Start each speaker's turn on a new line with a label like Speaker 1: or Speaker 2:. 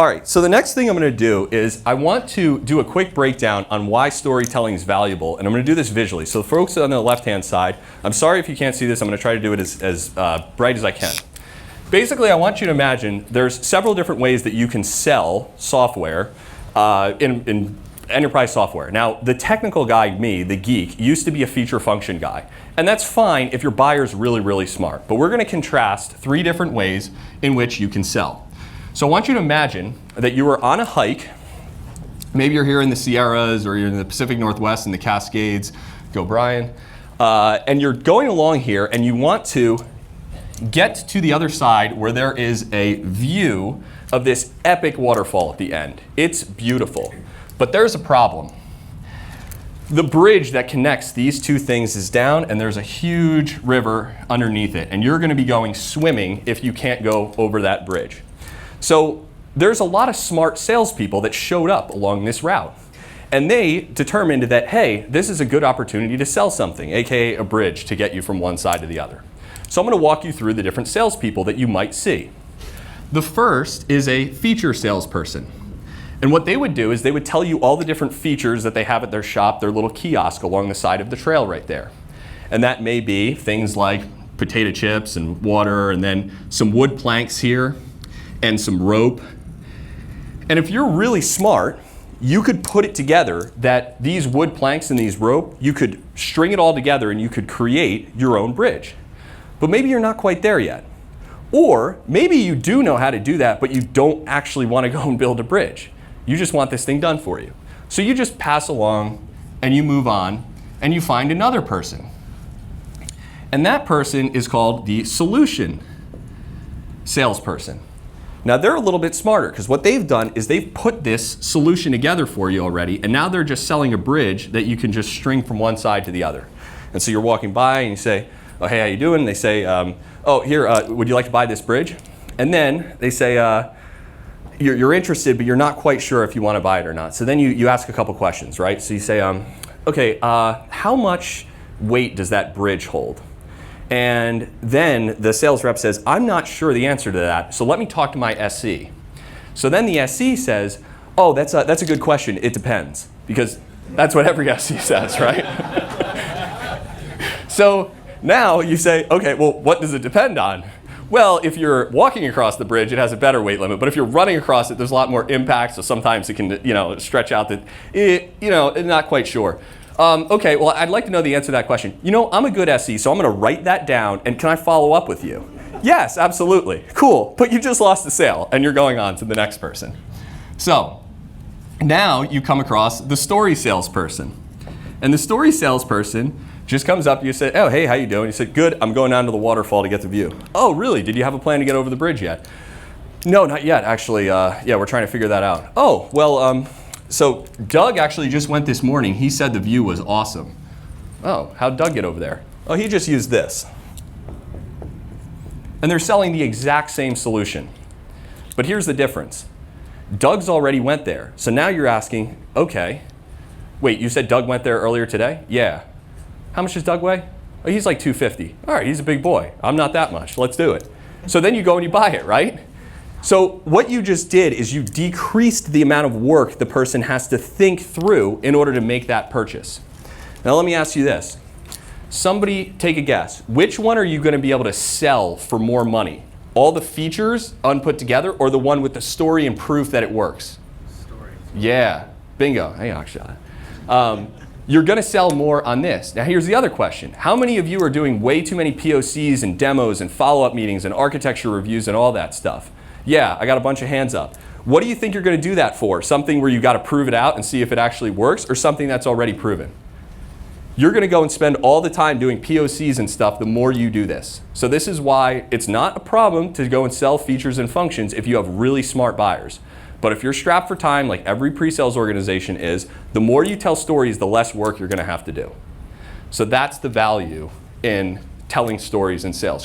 Speaker 1: All right, so the next thing I'm going to do is I want to do a quick breakdown on why storytelling is valuable, and I'm going to do this visually. So the folks on the left-hand side, I'm sorry if you can't see this. I'm going to try to do it as bright as I can. Basically, I want you to imagine there's several different ways that you can sell software in enterprise software. Now, the technical guy, me, the geek, used to be a feature function guy. And that's fine if your buyer's really, really smart. But we're going to contrast 3 different ways in which you can sell. So I want you to imagine that you were on a hike. Maybe you're here in the Sierras or you're in the Pacific Northwest in the Cascades. Go Brian. And you're going along here and you want to get to the other side where there is a view of this epic waterfall at the end. It's beautiful. But there's a problem. The bridge that connects these 2 things is down and there's a huge river underneath it. And you're going to be going swimming if you can't go over that bridge. So there's a lot of smart salespeople that showed up along this route. And they determined that, hey, this is a good opportunity to sell something, aka a bridge to get you from one side to the other. So I'm going to walk you through the different salespeople that you might see. The first is a feature salesperson. And what they would do is they would tell you all the different features that they have at their shop, their little kiosk along the side of the trail right there. And that may be things like potato chips and water and then some wood planks here and some rope. And if you're really smart, you could put it together that these wood planks and these rope, you could string it all together and you could create your own bridge. But maybe you're not quite there yet. Or maybe you do know how to do that, but you don't actually want to go and build a bridge. You just want this thing done for you. So you just pass along and you move on and you find another person. And that person is called the solution salesperson. Now they're a little bit smarter because what they've done is they've put this solution together for you already, and now they're just selling a bridge that you can just string from one side to the other. And so you're walking by and you say, oh, hey, how you doing? And they say, oh, here, would you like to buy this bridge? And then they say, you're interested, but you're not quite sure if you want to buy it or not. So then you ask a couple questions, right? So you say, okay, how much weight does that bridge hold? And then the sales rep says, I'm not sure the answer to that, so let me talk to my SE. So then the SE says, oh, that's a good question, it depends. Because that's what every SE says, right? So now you say, okay, well, what does it depend on? Well, if you're walking across the bridge, it has a better weight limit. But if you're running across it, there's a lot more impact, so sometimes it can stretch out that, not quite sure. Okay, well, I'd like to know the answer to that question. I'm a good SE, so I'm going to write that down, and can I follow up with you? Yes, absolutely. Cool, but you just lost the sale, and you're going on to the next person. So now you come across the story salesperson. And the story salesperson just comes up, you say, oh, hey, how you doing? You said, good, I'm going down to the waterfall to get the view. Oh, really? Did you have a plan to get over the bridge yet? No, not yet, actually. Yeah, we're trying to figure that out. Oh, well, so Doug actually just went this morning. He said the view was awesome. Oh, how'd Doug get over there? Oh, he just used this. And they're selling the exact same solution. But here's the difference. Doug's already went there. So now you're asking, okay, wait, you said Doug went there earlier today? Yeah. How much does Doug weigh? Oh, he's like 250. All right, he's a big boy. I'm not that much. Let's do it. So then you go and you buy it, right? So what you just did is you decreased the amount of work the person has to think through in order to make that purchase. Now let me ask you this. Somebody take a guess. Which one are you going to be able to sell for more money? All the features unput together, or the one with the story and proof that it works? Story. Yeah, bingo. Hey, actually. You're going to sell more on this. Now here's the other question. How many of you are doing way too many POCs and demos and follow-up meetings and architecture reviews and all that stuff? Yeah, I got a bunch of hands up. What do you think you're going to do that for? Something where you got to prove it out and see if it actually works, or something that's already proven? You're going to go and spend all the time doing POCs and stuff the more you do this. So this is why it's not a problem to go and sell features and functions if you have really smart buyers. But if you're strapped for time, like every pre-sales organization is, the more you tell stories, the less work you're going to have to do. So that's the value in telling stories in sales.